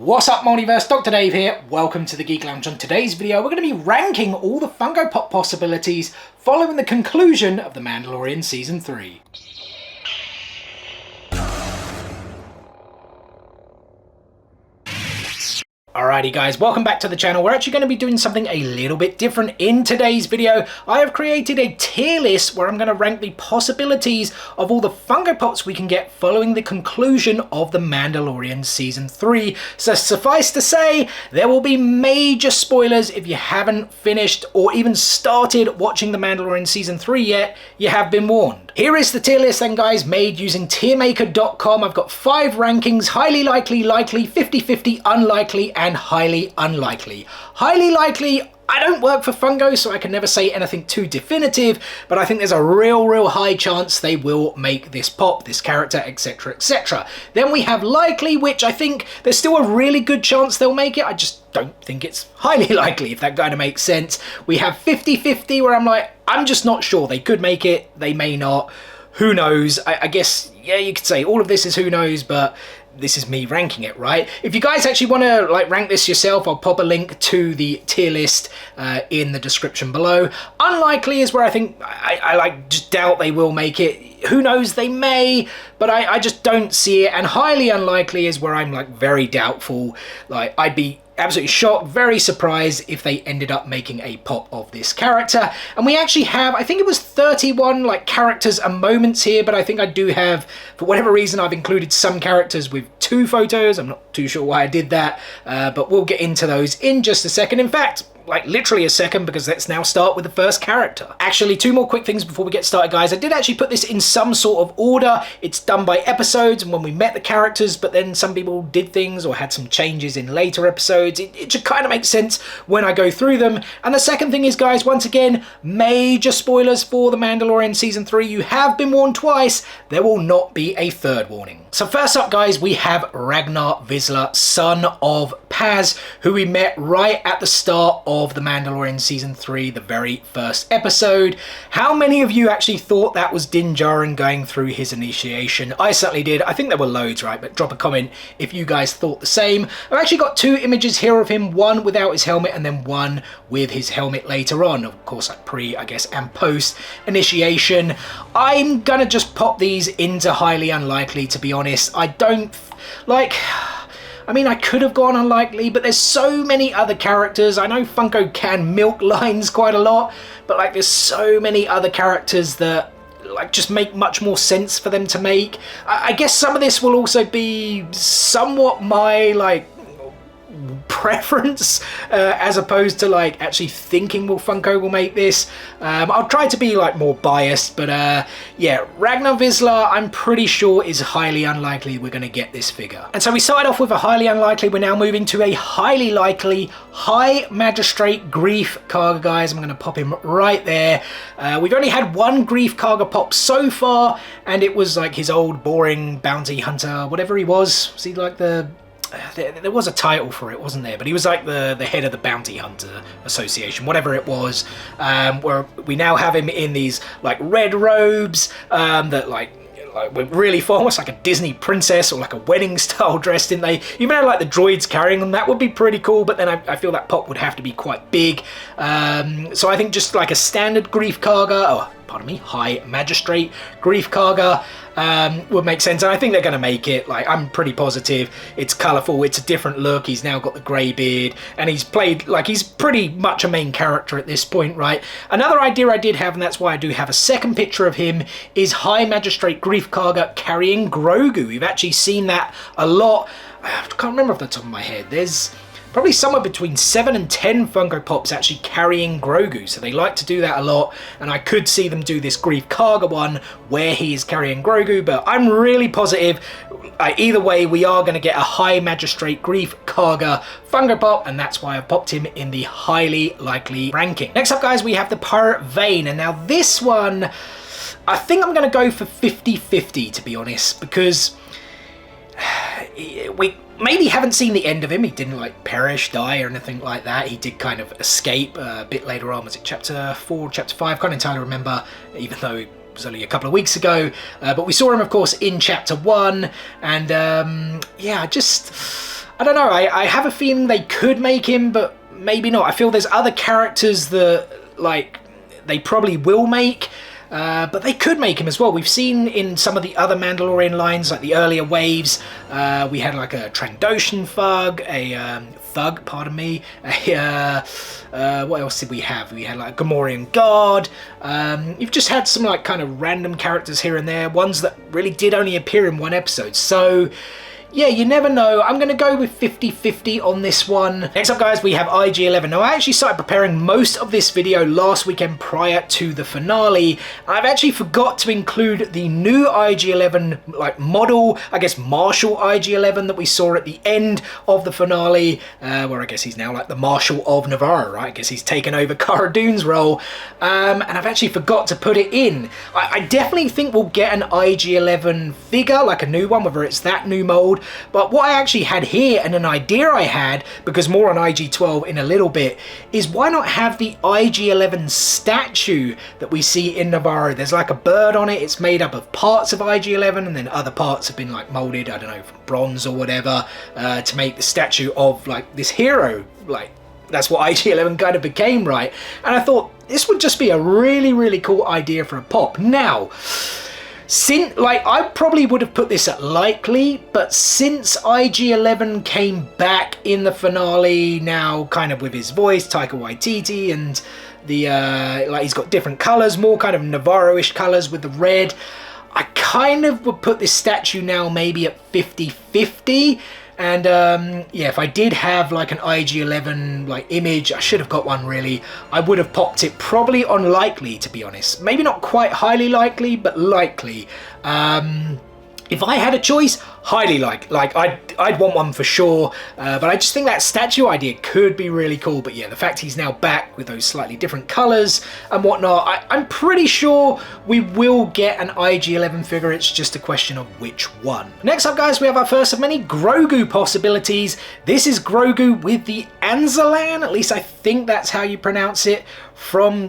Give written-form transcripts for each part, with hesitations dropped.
What's up, Multiverse? Dr. Dave here. Welcome to the Geek Lounge. On today's video, we're going to be ranking all the Funko Pop possibilities following the conclusion of The Mandalorian Season 3. Alrighty guys, welcome back to the channel. We're actually going to be doing something a little bit different in today's video. I have created a tier list where I'm going to rank the possibilities of all the Funko Pops we can get following the conclusion of The Mandalorian Season 3. So suffice to say, there will be major spoilers if you haven't finished or even started watching The Mandalorian Season 3 yet. You have been warned. Here is the tier list then guys, made using tiermaker.com. I've got 5 rankings: highly likely, likely, 50-50, unlikely, and highly unlikely. Highly likely, I don't work for Funko, so I can never say anything too definitive, but I think there's a real high chance they will make this pop, this character, etc, etc. Then we have likely, which I think there's still a really good chance they'll make it. I just don't think it's highly likely, if that kind of makes sense. We have 50-50, where I'm like, I'm just not sure. They could make it, they may not. Who knows? I guess, yeah, you could say all of this is who knows, but this is me ranking it, right? If you guys actually want to like rank this yourself, I'll pop a link to the tier list in the description below. Unlikely is where I think I like just doubt they will make it. Who knows, they may, but I just don't see it. And highly unlikely is where I'm like very doubtful. Like I'd be absolutely shocked, very surprised if they ended up making a pop of this character. And we actually have, I think it was 31 like characters and moments here, but I think I do have, for whatever reason, I've included some characters with 2 photos. I'm not too sure why I did that, but we'll get into those in just a second. In fact, like literally a second, because let's now start with the first character. Actually, 2 more quick things before we get started, guys. I did actually put this in some sort of order. It's done by episodes and when we met the characters, but then some people did things or had some changes in later episodes. It should kind of make sense when I go through them. And the second thing is, guys, once again, major spoilers for The Mandalorian Season 3. You have been warned twice. There will not be a third warning. So first up, guys, we have Ragnar Vizsla, son of Paz, who we met right at the start of The Mandalorian Season 3, the very first episode. How many of you actually thought that was Din Djarin going through his initiation? I certainly did. I think there were loads, right? But drop a comment if you guys thought the same. I've actually got 2 images here of him, one without his helmet and then one with his helmet later on. Of course, like pre, I guess, and post initiation. I'm gonna just pop these into highly unlikely, to be honest. I don't like, I mean, I could have gone unlikely, but there's so many other characters. I know Funko can milk lines quite a lot, but like there's so many other characters that like just make much more sense for them to make. I guess some of this will also be somewhat my like preference as opposed to like actually thinking Funko will make this. I'll try to be like more biased, but yeah, Ragnar Vizsla I'm pretty sure is highly unlikely we're going to get this figure. And so we started off with a highly unlikely. We're now moving to a highly likely High Magistrate Greef Karga, guys. I'm going to pop him right there. We've only had 1 Greef Karga pop so far, and it was like his old boring bounty hunter, whatever he was. Was he like the there was a title for it, wasn't there? But he was like the head of the Bounty Hunter Association, whatever it was. Where we now have him in these like red robes that like went really far, almost like a Disney princess or like a wedding style dress, didn't they? Even had like the droids carrying them. That would be pretty cool, but then I feel that pop would have to be quite big. So I think just like a standard Greef Karga, oh, pardon me, High Magistrate Greef Karga would make sense, and I think they're going to make it. Like, I'm pretty positive. It's colourful, it's a different look, he's now got the grey beard, and he's played, like, he's pretty much a main character at this point, right? Another idea I did have, and that's why I do have a second picture of him, is High Magistrate Greef Karga carrying Grogu. We've actually seen that a lot. I can't remember off the top of my head. There's probably somewhere between 7 and 10 Funko Pops actually carrying Grogu, so they like to do that a lot, and I could see them do this Greef Karga one where he is carrying Grogu, but I'm really positive either way we are going to get a High Magistrate Greef Karga Funko Pop, and that's why I popped him in the highly likely ranking. Next up, guys, we have the Pirate Vane, and now this one I think I'm going to go for 50-50, to be honest, because we maybe haven't seen the end of him. He didn't like perish, die, or anything like that. He did kind of escape a bit later on. Was it chapter 4, chapter 5? Can't entirely remember, even though it was only a couple of weeks ago. But we saw him, of course, in chapter 1. And yeah, I I don't know, I have a feeling they could make him, but maybe not. I feel there's other characters that, like, they probably will make, but they could make him as well. We've seen in some of the other Mandalorian lines, like the earlier waves, we had like a Trandoshan thug, pardon me. What else did we have? We had like a Gamorrean guard. You've just had some like kind of random characters here and there, ones that really did only appear in one episode. So yeah, you never know. I'm going to go with 50-50 on this one. Next up, guys, we have IG-11. Now, I actually started preparing most of this video last weekend prior to the finale. I've actually forgot to include the new IG-11 like model, I guess Marshal IG-11 that we saw at the end of the finale, where I guess he's now like the Marshal of Navarro, right? I guess he's taken over Cara Dune's role, and I've actually forgot to put it in. I definitely think we'll get an IG-11 figure, like a new one, whether it's that new mold. But what I actually had here, and an idea I had, because more on IG-12 in a little bit, is why not have the IG-11 statue that we see in Navarro? There's like a bird on it. It's made up of parts of IG-11, and then other parts have been like molded, I don't know, from bronze or whatever, to make the statue of like this hero. Like, that's what IG-11 kind of became, right? And I thought this would just be a really, really cool idea for a pop. Now, like, I probably would have put this at likely, but since IG-11 came back in the finale, now kind of with his voice, Taika Waititi, and the like, he's got different colors, more kind of Navarro-ish colors with the red, I kind of would put this statue now maybe at 50-50. And yeah, if I did have like an IG-11 like image, I should have got one really, I would have popped it probably on likely, to be honest. Maybe not quite highly likely, but likely. If I had a choice, highly likely. Like, I'd want one for sure, but I just think that statue idea could be really cool. But yeah, the fact he's now back with those slightly different colors and whatnot, I'm pretty sure we will get an IG-11 figure. It's just a question of which one. Next up, guys, we have our first of many Grogu possibilities. This is Grogu with the Anzalan, at least I think that's how you pronounce it,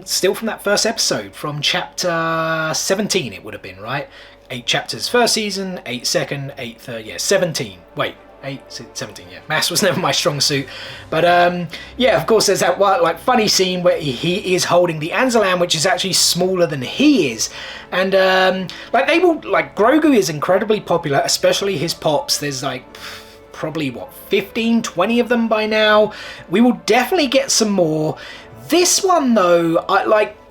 still from that first episode, from chapter 17 it would have been, right? 8 chapters first season, 8 second, 8 third, yeah, 17. Wait, 8, 17, yeah. Maths was never my strong suit. But yeah, of course, there's that like funny scene where he is holding the Anzalan, which is actually smaller than he is. And like, Grogu is incredibly popular, especially his pops. There's like probably what, 15, 20 of them by now. We will definitely get some more. This one though,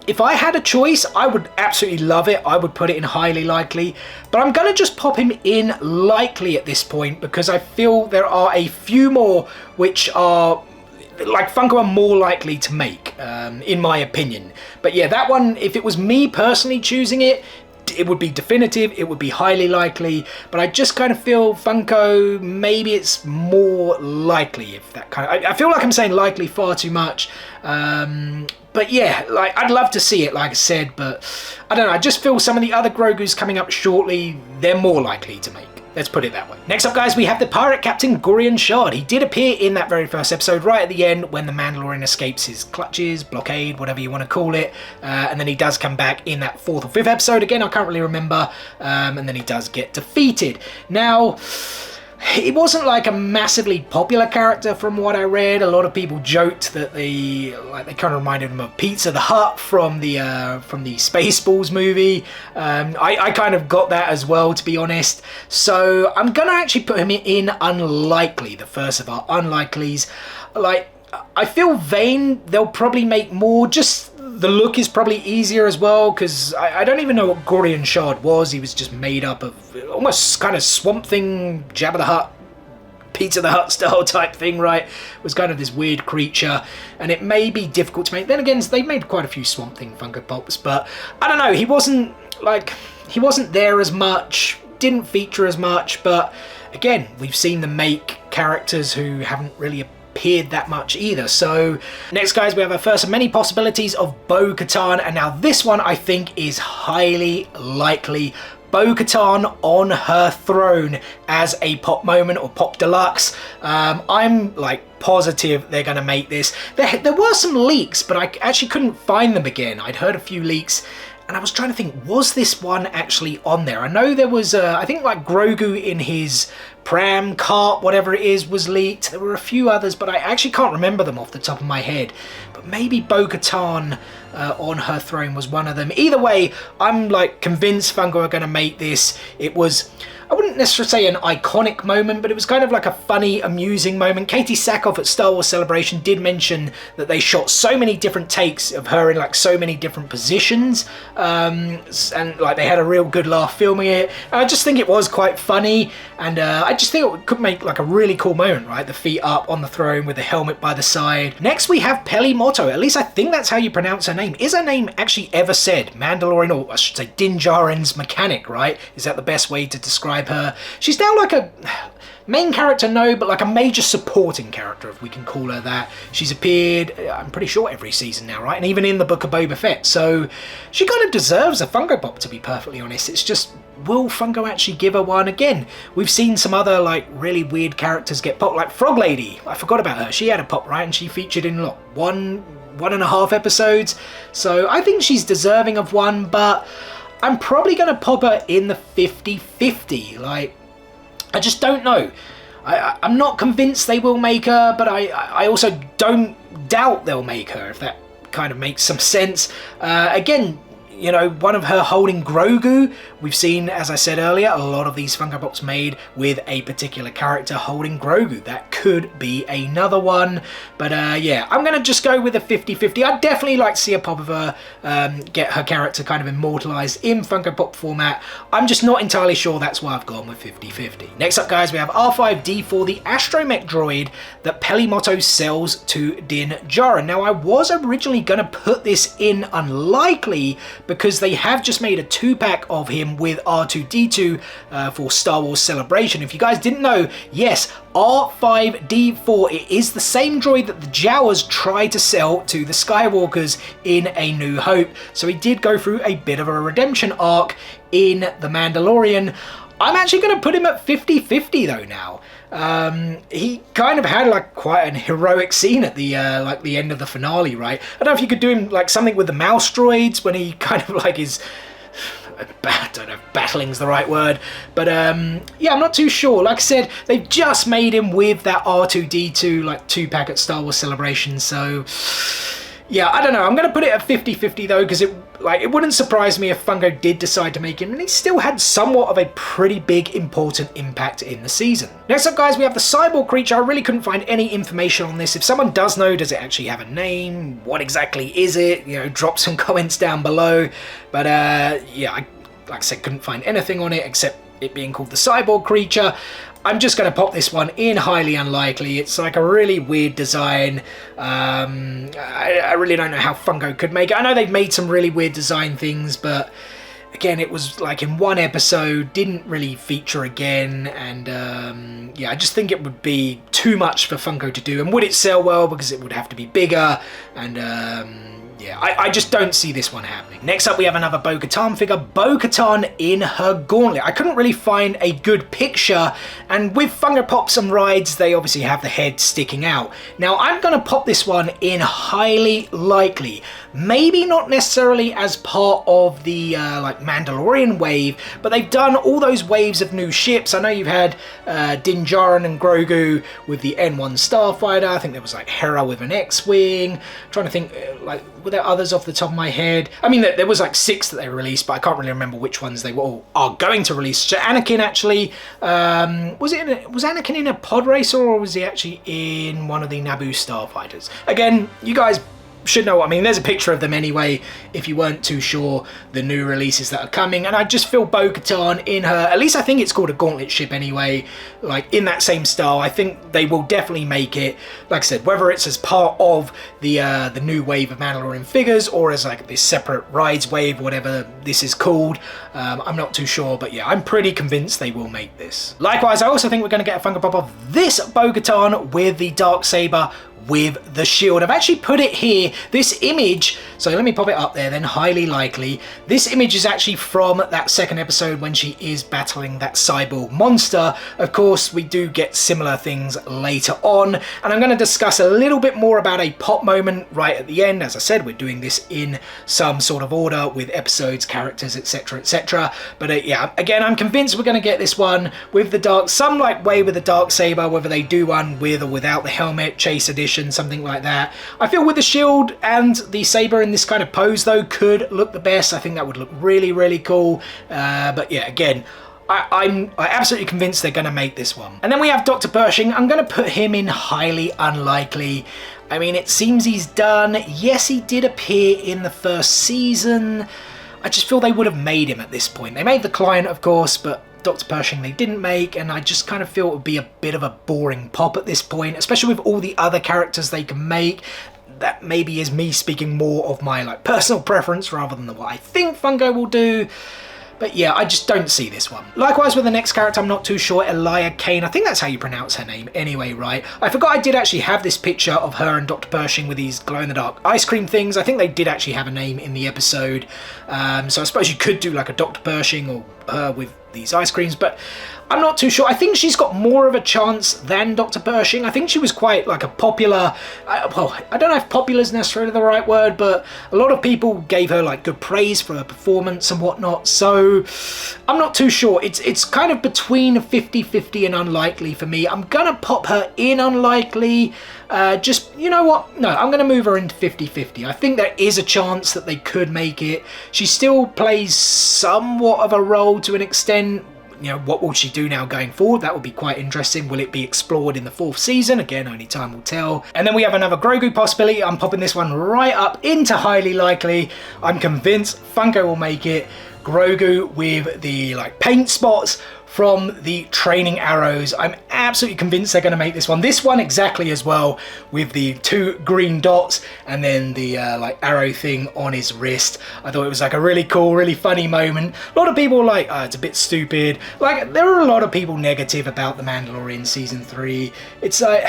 if I had a choice, I would absolutely love it. I would put it in highly likely, but I'm going to just pop him in likely at this point because I feel there are a few more which are, like, Funko are more likely to make, in my opinion. But yeah, that one, if it was me personally choosing it, it would be definitive, it would be highly likely, but I just kind of feel Funko, maybe it's more likely, if that kind of, I feel like I'm saying likely far too much, but yeah, like, I'd love to see it, like I said, but I don't know, I just feel some of the other Grogus coming up shortly, they're more likely to make. Let's put it that way. Next up, guys, we have the pirate captain Gorian Shard. He did appear in that very first episode, right at the end, when the Mandalorian escapes his clutches, blockade, whatever you want to call it. And then he does come back in that 4th or 5th episode. Again, I can't really remember. And then he does get defeated. Now, he wasn't like a massively popular character from what I read. A lot of people joked that they kind of reminded him of Pizza the Hut from the Spaceballs movie. I kind of got that as well, to be honest. So I'm gonna actually put him in unlikely, the first of our unlikelies. Like, I feel vain. They'll probably make more. Just the look is probably easier as well, because I don't even know what Gorian Shard was. He was just made up of almost kind of Swamp Thing, Jabba the Hutt, Pizza the Hut style type thing, right? It was kind of this weird creature, and it may be difficult to make. Then again, they made quite a few Swamp Thing Funko Pops, but I don't know. He wasn't there as much, didn't feature as much, but again, we've seen them make characters who haven't really appeared that much either. So next, guys, we have our first of many possibilities of bo-katan, and now this one I think is highly likely. Bo-katan on her throne as a pop moment or pop deluxe. I'm like positive they're gonna make this. There were some leaks, but I actually couldn't find them again. I'd heard a few leaks And I was trying to think, was this one actually on there? I know there was, I think like Grogu in his pram cart, whatever it is, was leaked. There were a few others, but I actually can't remember them off the top of my head. But maybe bo-katan on her throne was one of them. Either way, I'm like convinced Funko are going to make this. It was, I wouldn't necessarily say an iconic moment, but it was kind of like a funny, amusing moment. Katie Sackhoff at Star Wars Celebration did mention that they shot so many different takes of her in like so many different positions, and like they had a real good laugh filming it. And I just think it was quite funny, and I just think it could make like a really cool moment, right? The feet up on the throne with the helmet by the side. Next we have Peli Motto. At least I think that's how you pronounce her name. Is her name actually ever said? Mandalorian, or I should say Din Djarin's mechanic, right? Is that the best way to describe her? She's now like a main character, no, but like a major supporting character, if we can call her that. She's appeared, I'm pretty sure, every season now, right? And even in the Book of Boba Fett. So she kind of deserves a Funko Pop, to be perfectly honest. It's just, will Funko actually give her one? Again, we've seen some other like really weird characters get popped, like Frog Lady. I forgot about her. She had a pop, right? And she featured in look, one and a half episodes. So I think she's deserving of one, but I'm probably going to pop her in the 50-50. Like, I just don't know. I'm not convinced they will make her, but I also don't doubt they'll make her, if that kind of makes some sense. Again, you know, one of her holding Grogu. We've seen, as I said earlier, a lot of these Funko Pops made with a particular character holding Grogu. That could be another one. But yeah, I'm going to just go with a 50-50. I'd definitely like to see a pop of her, get her character kind of immortalized in Funko Pop format. I'm just not entirely sure. That's why I've gone with 50-50. Next up, guys, we have R5-D4, the astromech droid that Peli Motto sells to Din Djarin. Now, I was originally going to put this in unlikely, because they have just made a 2-pack of him with R2-D2 for Star Wars Celebration. If you guys didn't know, yes, R5-D4, it is the same droid that the Jawas tried to sell to the Skywalkers in A New Hope. So he did go through a bit of a redemption arc in The Mandalorian. I'm actually going to put him at 50-50 though now. He kind of had like quite an heroic scene at the like the end of the finale, right? I don't know if you could do him like something with the mouse droids when he kind of like is, I don't know if battling's the right word, but yeah, I'm not too sure. Like I said, they've just made him with that R2-D2 like 2-pack at Star Wars Celebration, so yeah, I don't know. I'm going to put it at 50-50 though, because it wouldn't surprise me if Funko did decide to make him, and he still had somewhat of a pretty big important impact in the season. Next up, guys, we have the cyborg creature. I really couldn't find any information on this. If someone does know, does it actually have a name? What exactly is it? You know, drop some comments down below. But yeah, like I said, couldn't find anything on it except it being called the cyborg creature. I'm just going to pop this one in highly unlikely. It's like a really weird design. I really don't know how Funko could make it. I know they've made some really weird design things, but again, it was like in one episode, didn't really feature again, and yeah, I just think it would be too much for Funko to do. And would it sell well? Because it would have to be bigger, and yeah, I just don't see this one happening. Next up, we have another bo-katan figure, bo-katan in her gauntlet. I couldn't really find a good picture, and with Funko Pops and rides, they obviously have the head sticking out. Now, I'm going to pop this one in highly likely. Maybe not necessarily as part of the like Mandalorian wave, but they've done all those waves of new ships. I know you've had Din Djarin and Grogu with the N1 Starfighter. I think there was like Hera with an X-Wing. Trying to think, like, were there others off the top of my head? I mean, there was like 6 that they released, but I can't really remember which ones they were all are going to release. So Anakin actually, was Anakin in a pod racer, or was he actually in one of the Naboo Starfighters? Again, you guys should know what I mean. There's a picture of them anyway, if you weren't too sure, the new releases that are coming. And I just feel bo-katan in her, at least I think it's called a gauntlet ship anyway, like in that same style. I think they will definitely make it, like I said, whether it's as part of the new wave of Mandalorian figures, or as like this separate rides wave, whatever this is called. I'm not too sure, but yeah, I'm pretty convinced they will make this. Likewise, I also think we're going to get a Funko Pop of this bo-katan with the Darksaber with the shield. I've actually put it here, this image, so let me pop it up there then, highly likely. This image is actually from that second episode when she is battling that cyborg monster. Of course, we do get similar things later on, and I'm going to discuss a little bit more about a pop moment right at the end. As I said, we're doing this in some sort of order with episodes, characters, etc, etc. But yeah, again, I'm convinced we're going to get this one with the some like way with the dark saber, whether they do one with or without the helmet, chase edition, something like that. I feel with the shield and the saber in this kind of pose though could look the best. I think that would look really, really cool. But yeah, again, I'm absolutely convinced they're going to make this one. And then we have Dr. Pershing. I'm going to put him in highly unlikely. I mean, it seems he's done. Yes, he did appear in the first season. I just feel they would have made him at this point. They made the client, of course, but Dr. Pershing they didn't make, and I just kind of feel it would be a bit of a boring pop at this point, especially with all the other characters they can make. That maybe is me speaking more of my like personal preference rather than what I think Funko will do. But yeah, I just don't see this one. Likewise with the next character, I'm not too sure. Elia Kane, I think that's how you pronounce her name anyway, right? I forgot I did actually have this picture of her and Dr. Pershing with these glow-in-the-dark ice cream things. I think they did actually have a name in the episode. So I suppose you could do like a Dr. Pershing or her with these ice creams, but I'm not too sure. I think she's got more of a chance than Dr. Pershing. I think she was quite like a popular, well, I don't know if popular is necessarily the right word, but a lot of people gave her like good praise for her performance and whatnot. So I'm not too sure. It's kind of between 50-50 and unlikely for me. I'm gonna pop her in unlikely. Just, you know what? No, I'm going to move her into 50-50. I think there is a chance that they could make it. She still plays somewhat of a role to an extent. You know, what will she do now going forward? That will be quite interesting. Will it be explored in the 4th season? Again, only time will tell. And then we have another Grogu possibility. I'm popping this one right up into highly likely. I'm convinced Funko will make it. Grogu with the like paint spots from the training arrows. I'm absolutely convinced they're going to make this one. This one exactly as well, with the 2 green dots and then the like arrow thing on his wrist. I thought it was like a really cool, really funny moment. A lot of people were like, oh, it's a bit stupid. Like, there are a lot of people negative about The Mandalorian Season 3. It's like...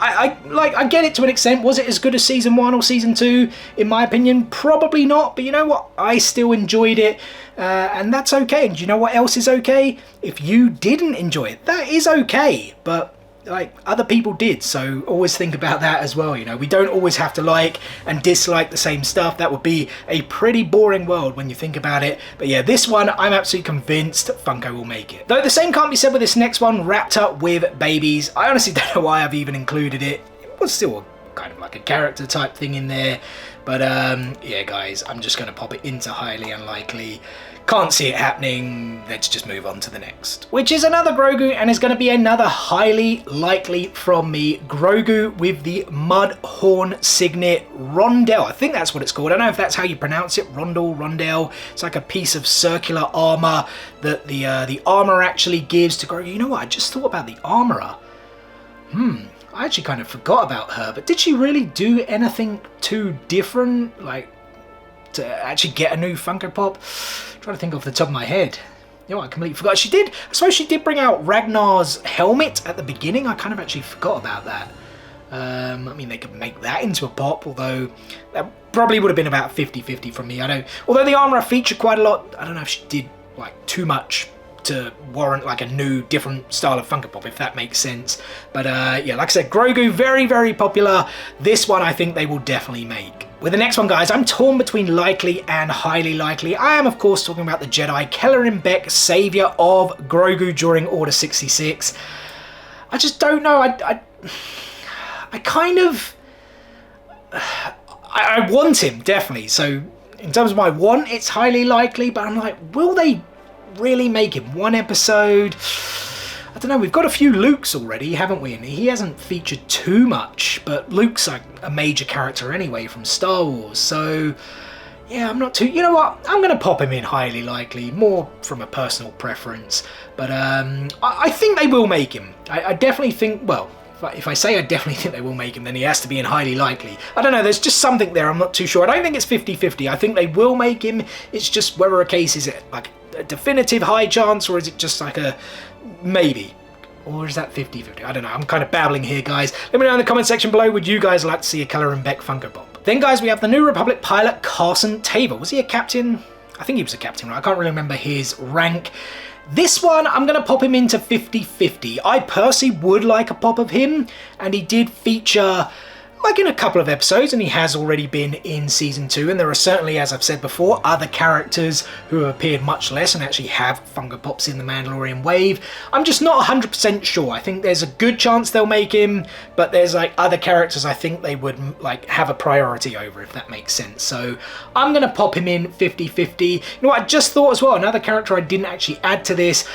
I get it to an extent. Was it as good as Season 1 or Season 2? In my opinion, probably not. But you know what? I still enjoyed it. And that's okay. And do you know what else is okay? If you didn't enjoy it, that is okay. But like other people did, so always think about that as well. You know, we don't always have to like and dislike the same stuff. That would be a pretty boring world when you think about it. But yeah, this one I'm absolutely convinced Funko will make it. Though the same can't be said with this next one, wrapped up with babies. I honestly don't know why I've even included it. It was still a kind of like a character type thing in there. But yeah, guys, I'm just going to pop it into highly unlikely. Can't see it happening. Let's just move on to the next, which is another Grogu, and is going to be another highly likely from me. Grogu with the Mudhorn Signet Rondel. I think that's what it's called. I don't know if that's how you pronounce it. Rondel. It's like a piece of circular armor that the armor actually gives to Grogu. You know what? I just thought about the armorer. I actually kind of forgot about her, but did she really do anything too different? Like, to actually get a new Funko Pop? I'm trying to think off the top of my head. You know what, I completely forgot. She did, I suppose she did bring out Ragnar's helmet at the beginning. I kind of actually forgot about that. I mean, they could make that into a pop, although that probably would have been about 50-50 from me. Although the armor featured quite a lot, I don't know if she did like too much to warrant like a new different style of Funko Pop, if that makes sense. But yeah, like I said, Grogu, very, very popular. This one I think they will definitely make. With the next one, guys, I'm torn between likely and highly likely. I am, of course, talking about the Jedi Kellerin Beck, savior of Grogu during Order 66. I just don't know. I kind of... I want him, definitely. So in terms of my want, it's highly likely, but I'm like, will they really make him one episode? I don't know, we've got a few Lukes already, haven't we? And he hasn't featured too much, but Luke's like a major character anyway from Star Wars, so yeah, I'm not too... You know what? I'm going to pop him in highly likely, more from a personal preference, but I think they will make him. I definitely think, well, if I say I definitely think they will make him, then he has to be in highly likely. I don't know, there's just something there, I'm not too sure. I don't think it's 50-50. I think they will make him. It's just whether a case is it like a definitive high chance, or is it just like a maybe? Or is that 50-50? I don't know. I'm kind of babbling here, guys. Let me know in the comment section below, would you guys like to see a Keller and Beck Funko Pop? Then, guys, we have the New Republic pilot, Carson Taver. Was he a captain? I think he was a captain, right? I can't really remember his rank. This one, I'm going to pop him into 50-50. I personally would like a pop of him, and he did feature like in a couple of episodes, and he has already been in season 2, and there are certainly, as I've said before, other characters who have appeared much less and actually have Funko Pops in the Mandalorian wave. I'm just not 100% sure. I think there's a good chance they'll make him, but there's like other characters I think they would like have a priority over, if that makes sense. So I'm gonna pop him in 50-50. You know what, I just thought as well, another character I didn't actually add to this,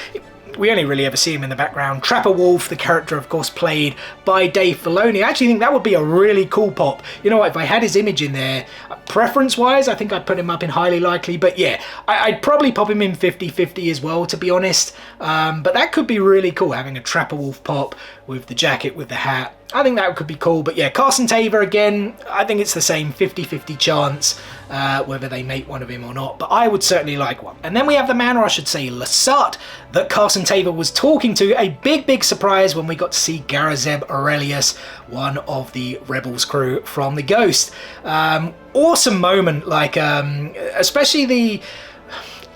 we only really ever see him in the background. Trapper Wolf, the character, of course, played by Dave Filoni. I actually think that would be a really cool pop. You know what, if I had his image in there, preference-wise, I think I'd put him up in highly likely. But yeah, I'd probably pop him in 50-50 as well, to be honest. But that could be really cool, having a Trapper Wolf pop with the jacket, with the hat. I think that could be cool. But yeah, Carson Taver, again, I think it's the same 50-50 chance whether they make one of him or not. But I would certainly like one. And then we have the man, or I should say Lasat, that Carson Taver was talking to. A big surprise when we got to see Garazeb Aurelius, one of the Rebels crew from the Ghost. Awesome moment, like especially the,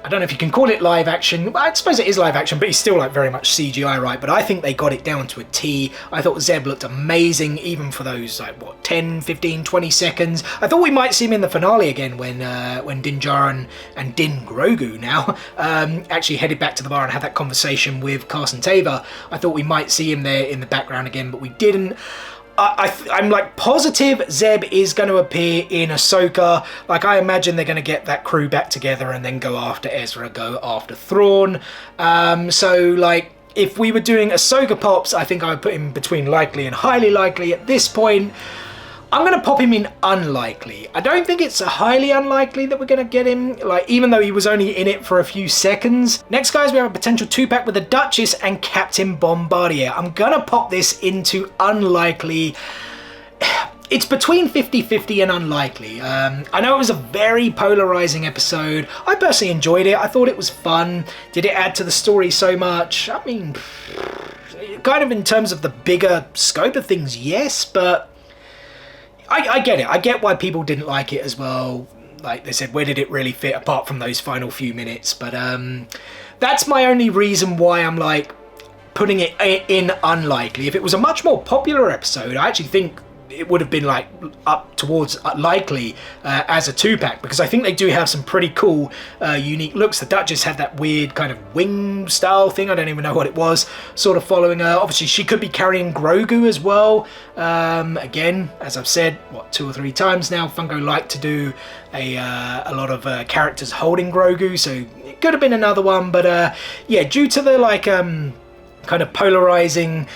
I don't know if you can call it live action. I suppose it is live action, but he's still like very much CGI, right? But I think they got it down to a T. I thought Zeb looked amazing, even for those like what 10, 15, 20 seconds. I thought we might see him in the finale again when Din Djarin and Din Grogu now actually headed back to the bar and had that conversation with Carson Taver. I thought we might see him there in the background again, but we didn't. I'm like positive Zeb is going to appear in Ahsoka. Like, I imagine they're going to get that crew back together and then go after Ezra, go after Thrawn. So like, if we were doing Ahsoka pops, I think I would put him between likely and highly likely. At this point, I'm going to pop him in unlikely. I don't think it's highly unlikely that we're going to get him, like, even though he was only in it for a few seconds. Next, guys, we have a potential 2-pack with the Duchess and Captain Bombardier. I'm going to pop this into unlikely. It's between 50-50 and unlikely. I know it was a very polarizing episode. I personally enjoyed it. I thought it was fun. Did it add to the story so much? I mean, kind of in terms of the bigger scope of things, yes, but I get it. I get why people didn't like it as well. Like they said, where did it really fit apart from those final few minutes? But that's my only reason why I'm like putting it in unlikely. If it was a much more popular episode, I actually think it would have been like up towards likely as a 2-pack, because I think they do have some pretty cool unique looks. The Duchess had that weird kind of wing style thing, I don't even know what it was, sort of following her. Obviously she could be carrying Grogu as well. Again, as I've said, what, 2 or 3 times now, Funko like to do a lot of characters holding Grogu, so it could have been another one. But yeah, due to the like kind of polarizing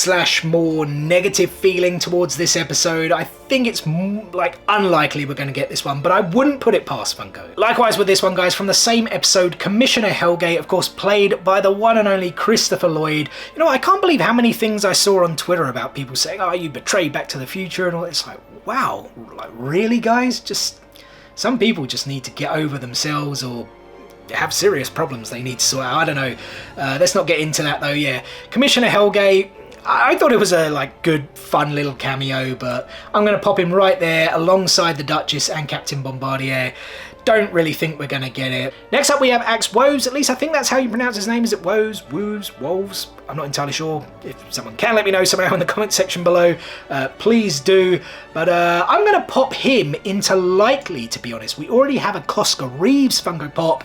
/ more negative feeling towards this episode, I think it's like unlikely we're going to get this one, but I wouldn't put it past Funko. Likewise with this one, guys, from the same episode, Commissioner Hellgate, of course, played by the one and only Christopher Lloyd. You know, I can't believe how many things I saw on Twitter about people saying, oh, you betrayed Back to the Future and all. It's like, wow, like really, guys? Just some people just need to get over themselves, or have serious problems they need to sort out. I don't know. Let's not get into that though. Yeah, Commissioner Hellgate, I thought it was a like good fun little cameo, but I'm going to pop him right there alongside the Duchess and Captain Bombardier. Don't really think we're going to get it. Next up we have Axe Woves. At least I think that's how you pronounce his name. Is it Woves? Wolves? I'm not entirely sure. If someone can let me know somehow in the comment section below, please do. But I'm going to pop him into likely, to be honest. We already have a Cosca Reeves Funko Pop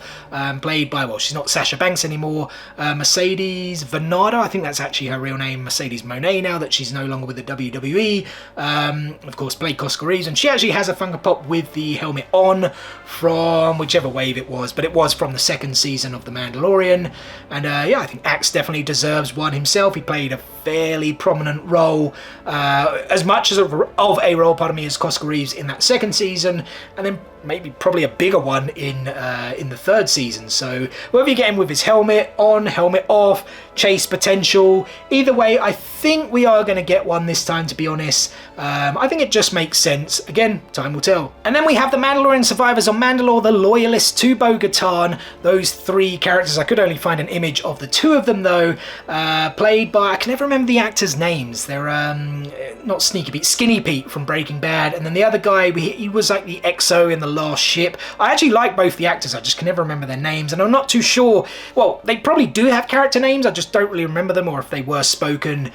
played by, well, she's not Sasha Banks anymore, Mercedes Venada. I think that's actually her real name, Mercedes Monet, now that she's no longer with the WWE. Of course, played Cosca Reeves, and she actually has a Funko Pop with the helmet on from whichever wave it was, but it was from the 2nd season of The Mandalorian. And yeah, I think Axe definitely deserves one himself. He played a fairly prominent role, as much as of a role, pardon me, as Cosca Reeves in that 2nd season, and then maybe probably a bigger one in the third season. So whether you get him with his helmet on, helmet off, chase potential, either way, I think we are going to get one this time, to be honest. I think it just makes sense. Again, time will tell. And then we have the Mandalorian survivors on Mandalore, the loyalists to Bo-Katan. Those 3 characters. I could only find an image of the 2 of them though, played by, I can never remember the actors' names. They're not Sneaky Pete, Skinny Pete from Breaking Bad, and then the other guy, he was like the XO in The Last Ship. I actually like both the actors, I just can never remember their names, and I'm not too sure. Well, they probably do have character names, I just don't really remember them, or if they were spoken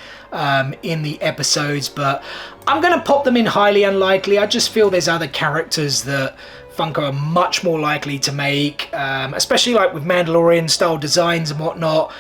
in the episodes, but I'm going to pop them in highly unlikely. I just feel there's other characters that Funko are much more likely to make, especially like with Mandalorian style designs and whatnot.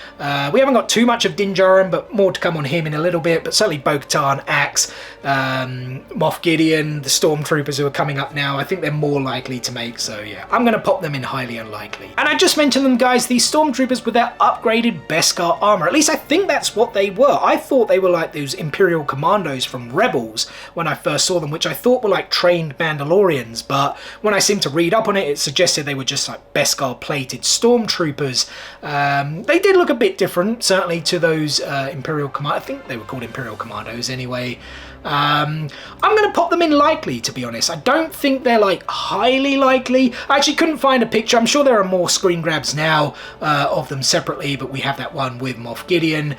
We haven't got too much of Din Djarin, but more to come on him in a little bit, but certainly Bo-Katan, Axe, Moff Gideon, the Stormtroopers who are coming up now, I think they're more likely to make, so yeah, I'm going to pop them in highly unlikely. And I just mentioned them, guys, these Stormtroopers with their upgraded Beskar armor. At least I think that's what they were. I thought they were like those Imperial Commandos from Rebels when I first saw them, which I thought were like trained Mandalorians, but when I seemed to read up on it, it suggested they were just like Beskar plated Stormtroopers. They did look a bit different, certainly, to those Imperial Commandos. I think they were called Imperial Commandos anyway. I'm going to pop them in likely, to be honest. I don't think they're like highly likely. I actually couldn't find a picture. I'm sure there are more screen grabs now of them separately, but we have that one with Moff Gideon.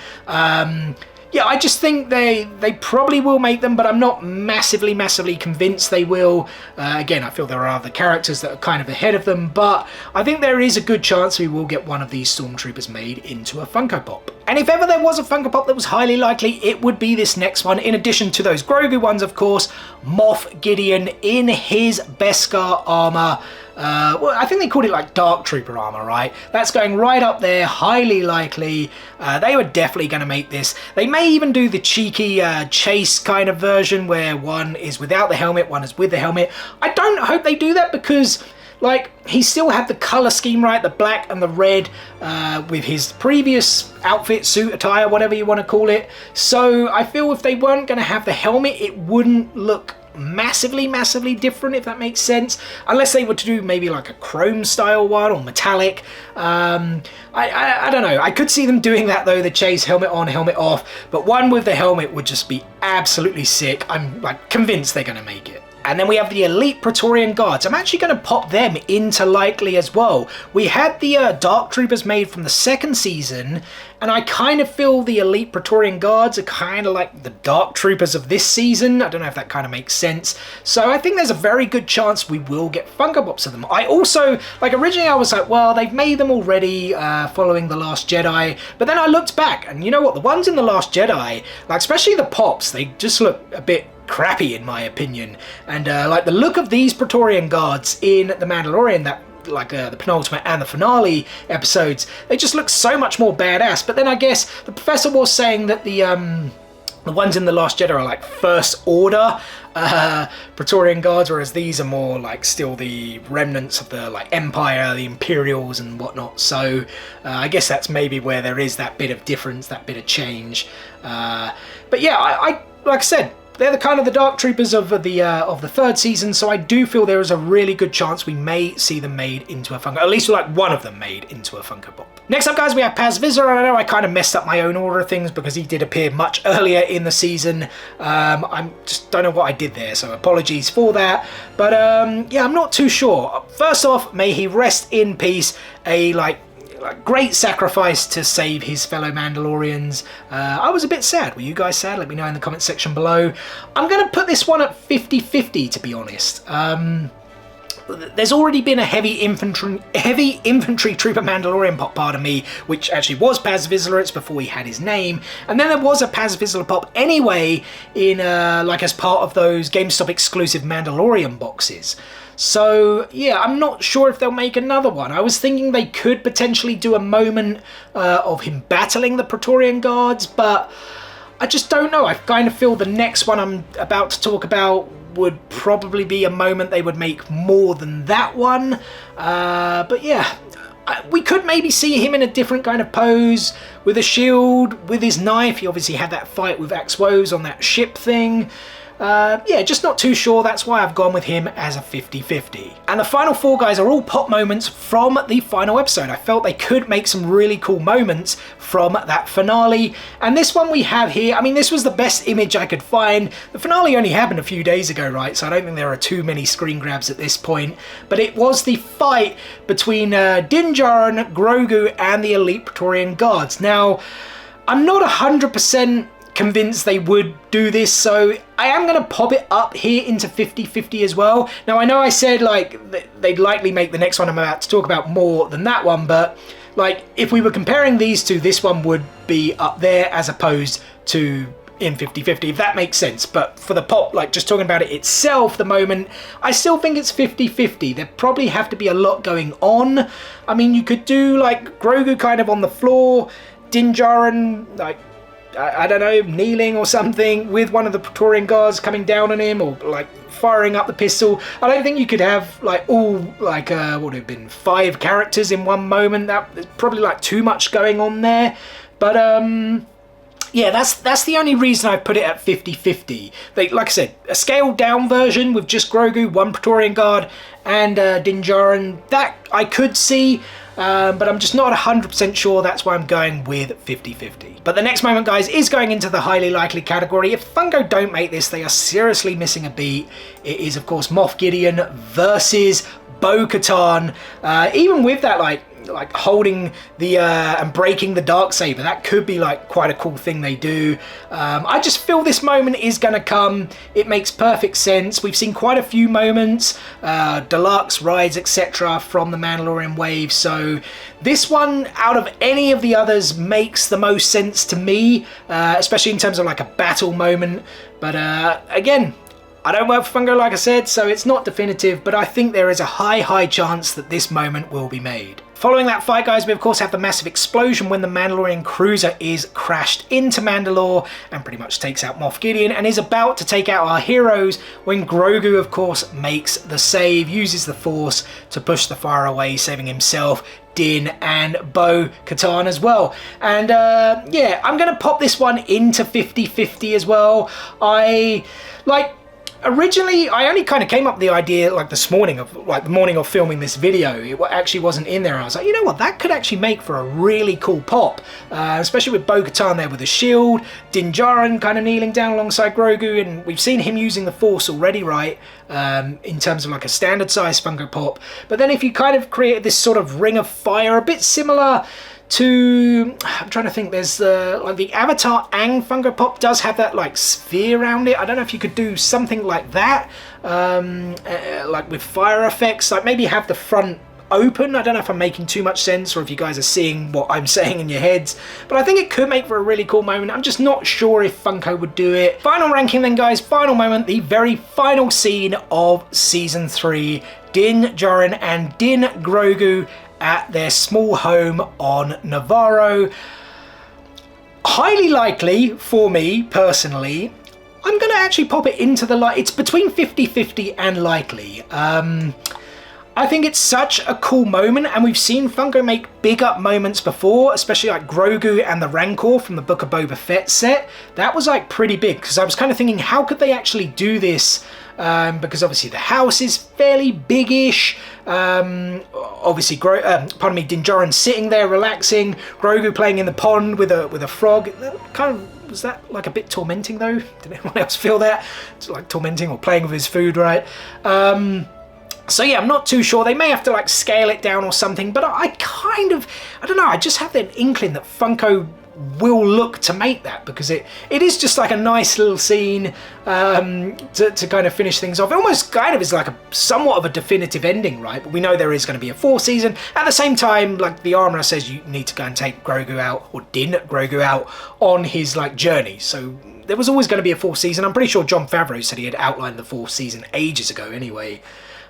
Yeah, I just think they probably will make them, but I'm not massively convinced they will. Again, I feel there are other characters that are kind of ahead of them, but I think there is a good chance we will get one of these Stormtroopers made into a Funko Pop. And if ever there was a Funko Pop that was highly likely, it would be this next one. In addition to those Grogu ones, of course, Moff Gideon in his Beskar armor. Well, I think they called it like Dark Trooper armor, right? That's going right up there, highly likely. They were definitely going to make this. They may even do the cheeky chase kind of version where one is without the helmet, one is with the helmet. I don't hope they do that because, like, he still had the color scheme right, the black and the red with his previous outfit, suit, attire, whatever you want to call it. So I feel if they weren't going to have the helmet, it wouldn't look massively different, if that makes sense, unless they were to do maybe like a chrome style one or metallic. I don't know, I could see them doing that though, the chase helmet on, helmet off, but one with the helmet would just be absolutely sick. I'm like convinced they're gonna make it. And then we have the Elite Praetorian Guards. I'm actually going to pop them into likely as well. We had the Dark Troopers made from the second season, and I kind of feel the Elite Praetorian Guards are kind of like the Dark Troopers of this season. I don't know if that kind of makes sense. So I think there's a very good chance we will get Funko Pops of them. I also, like originally I was like, well, they've made them already following The Last Jedi. But then I looked back, and you know what? The ones in The Last Jedi, like especially the Pops, they just look a bit crappy in my opinion, and like the look of these Praetorian Guards in The Mandalorian, that like the penultimate and the finale episodes, they just look so much more badass. But then I guess the professor was saying that the ones in The Last Jedi are like first order Praetorian Guards, whereas these are more like still the remnants of the like Empire, the Imperials and whatnot. So I guess that's maybe where there is that bit of difference, that bit of change. But yeah, I like I said, they're the kind of the Dark Troopers of the third season, so I do feel there is a really good chance we may see them made into a Funko, at least like one of them made into a Funko Pop. Next up, guys, we have Paz Vizsla. I know I kind of messed up my own order of things because he did appear much earlier in the season. I just don't know what I did there, so apologies for that. But yeah, I'm not too sure. First off, may he rest in peace. A great sacrifice to save his fellow Mandalorians. I was a bit sad. Were you guys sad? Let me know in the comment section below. I'm going to put this one at 50-50, to be honest. There's already been a heavy infantry trooper Mandalorian pop, pardon me, which actually was Paz Vizsla. It's before he had his name, and then there was a Paz Vizsla pop anyway in like as part of those GameStop exclusive Mandalorian boxes. So yeah, I'm not sure if they'll make another one. I was thinking they could potentially do a moment of him battling the Praetorian Guards, but I just don't know. I kind of feel the next one I'm about to talk about would probably be a moment they would make more than that one. But yeah, we could maybe see him in a different kind of pose, with a shield, with his knife. He obviously had that fight with Axe Woes on that ship thing. yeah, just not too sure. That's why I've gone with him as a 50-50. And the final four guys are all pop moments from the final episode. I felt they could make some really cool moments from that finale. And this one we have here, I mean, this was the best image I could find. The finale only happened a few days ago, right? So I don't think there are too many screen grabs at this point. But it was the fight between Din Djarin, Grogu, and the Elite Praetorian Guards. Now, I'm not 100% convinced they would do this, so I am going to pop it up here into 50-50 as well. Now, I know I said like they'd likely make the next one I'm about to talk about more than that one, but like if we were comparing these two, this one would be up there as opposed to in 50-50, if that makes sense. But for the pop, like just talking about it itself, the moment, I still think it's 50-50. There probably have to be a lot going on. I mean, you could do like Grogu kind of on the floor, Din Djarin like, I don't know, kneeling or something with one of the Praetorian Guards coming down on him, or like firing up the pistol. I don't think you could have like all like what would have been 5 characters in one moment. That's probably like too much going on there. But yeah, that's the only reason I put it at 50-50. Like I said, a scaled down version with just Grogu, 1 Praetorian Guard, and Din Djarin, that I could see. But I'm just not 100% sure. That's why I'm going with 50-50. But the next moment, guys, is going into the highly likely category. If Funko don't make this, they are seriously missing a beat. It is, of course, Moff Gideon versus Bo-Katan. Even with that, like holding the and breaking the Darksaber, that could be like quite a cool thing they do. I just feel this moment is going to come. It makes perfect sense. We've seen quite a few moments, deluxe rides, etc. from the Mandalorian wave, so this one out of any of the others makes the most sense to me, especially in terms of like a battle moment. But again, I don't work for Funko, like I said, so it's not definitive, but I think there is a high chance that this moment will be made. Following that fight, guys, we of course have the massive explosion when the Mandalorian cruiser is crashed into Mandalore and pretty much takes out Moff Gideon, and is about to take out our heroes when Grogu, of course, makes the save, uses the Force to push the fire away, saving himself, Din, and Bo-Katan as well. And yeah, I'm going to pop this one into 50-50 as well. Originally, I only kind of came up with the idea like this morning of like the morning of filming this video. It actually wasn't in there. I was like, you know what, that could actually make for a really cool pop, especially with Bo-Katan there with a shield, Din Djarin kind of kneeling down alongside Grogu, and we've seen him using the Force already, right, in terms of like a standard size Funko Pop. But then if you kind of create this sort of ring of fire, a bit similar to, I'm trying to think, there's like the Avatar Aang Funko Pop does have that like sphere around it. I don't know if you could do something like that, like with fire effects, like maybe have the front open. I don't know if I'm making too much sense or if you guys are seeing what I'm saying in your heads, but I think it could make for a really cool moment. I'm just not sure if Funko would do it. Final ranking then, guys, final moment, the very final scene of season 3, Din Djarin and Din Grogu at their small home on Navarro. Highly likely for me personally, I'm gonna actually pop it into the light. It's between 50-50 and likely. I think it's such a cool moment, and we've seen Funko make big up moments before, especially like Grogu and the Rancor from the Book of Boba Fett set. That was like pretty big, because I was kind of thinking, how could they actually do this? Because obviously the house is fairly big-ish. Obviously, Din Djarin sitting there relaxing, Grogu playing in the pond with a frog. Kind of, was that like a bit tormenting though? Did anyone else feel that? It's like tormenting or playing with his food, right? So yeah, I'm not too sure. They may have to like scale it down or something, but I don't know, I just have that inkling that Funko will look to make that, because it is just like a nice little scene to kind of finish things off. It almost kind of is like a somewhat of a definitive ending, right? But we know there is going to be a 4th season. At the same time, like the armorer says, you need to go and take Grogu out, or Din Grogu out on his like journey. So there was always going to be a 4th season. I'm pretty sure Jon Favreau said he had outlined the 4th season ages ago anyway.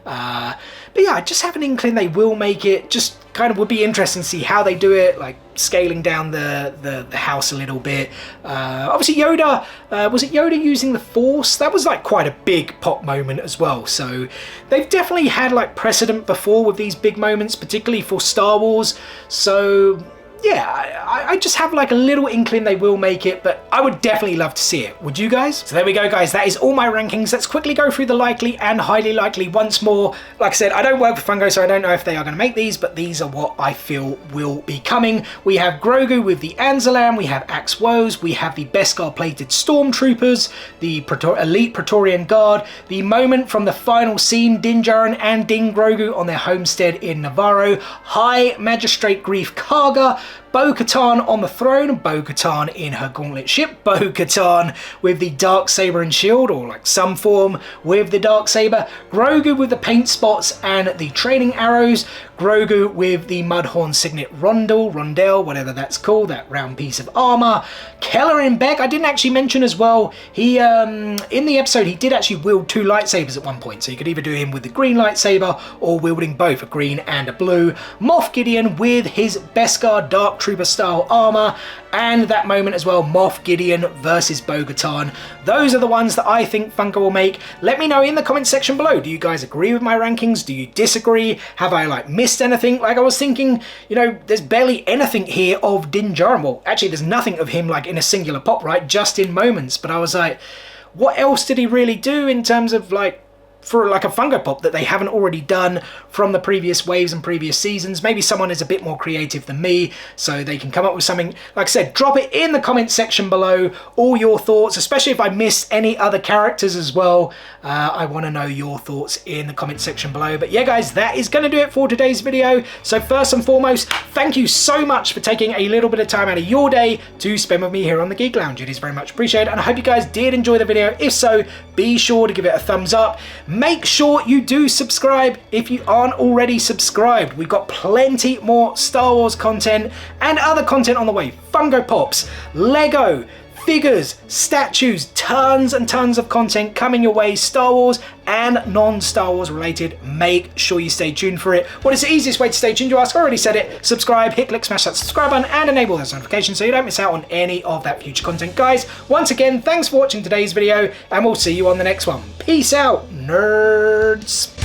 But yeah, I just have an inkling they will make it. Just kind of would be interesting to see how they do it, like scaling down the house a little bit. Obviously Yoda, was it Yoda using the Force? That was like quite a big pop moment as well. So they've definitely had like precedent before with these big moments, particularly for Star Wars. So yeah, I just have like a little inkling they will make it, but I would definitely love to see it. Would you guys? So there we go, guys. That is all my rankings. Let's quickly go through the likely and highly likely once more. Like I said, I don't work for Funko, so I don't know if they are going to make these, but these are what I feel will be coming. We have Grogu with the Anzalan, we have Axe Woes, we have the Beskar plated Stormtroopers, the Elite Praetorian Guard, the moment from the final scene, Din Djarin and Din Grogu on their homestead in Navarro, High Magistrate Grief Karga, Bo-Katan on the throne, Bo-Katan in her gauntlet ship, Bo-Katan with the Darksaber and shield, or like some form with the Darksaber, Grogu with the paint spots and the training arrows, Grogu with the Mudhorn signet rondelle, whatever that's called, that round piece of armor. Kellerin Beck, I didn't actually mention as well, he, in the episode, he did actually wield 2 lightsabers at one point, so you could either do him with the green lightsaber or wielding both, a green and a blue. Moff Gideon with his Beskar Dark Trooper style armor, and that moment as well, Moff Gideon versus Bo-Katan. Those are the ones that I think Funko will make. Let me know in the comment section below. Do you guys agree with my rankings? Do you disagree? Have I like missed anything? Like I was thinking, you know, there's barely anything here of Din Djarin. Well, actually there's nothing of him like in a singular pop, right? Just in moments. But I was like, what else did he really do in terms of like, for like a Funko Pop that they haven't already done from the previous waves and previous seasons? Maybe someone is a bit more creative than me, so they can come up with something. Like I said, drop it in the comment section below, all your thoughts, especially if I missed any other characters as well. I want to know your thoughts in the comment section below. But yeah, guys, that is going to do it for today's video. So first and foremost, thank you so much for taking a little bit of time out of your day to spend with me here on the Geek Lounge. It is very much appreciated, and I hope you guys did enjoy the video. If so, be sure to give it a thumbs up. Make sure you do subscribe if you aren't already subscribed. We've got plenty more Star Wars content and other content on the way. Funko Pops, Lego, figures, statues, tons and tons of content coming your way, Star Wars and non-Star Wars related. Make sure you stay tuned for it. What is the easiest way to stay tuned? You ask, I already said it. Subscribe, hit click, smash that subscribe button and enable those notifications so you don't miss out on any of that future content. Guys, once again, thanks for watching today's video and we'll see you on the next one. Peace out, nerds.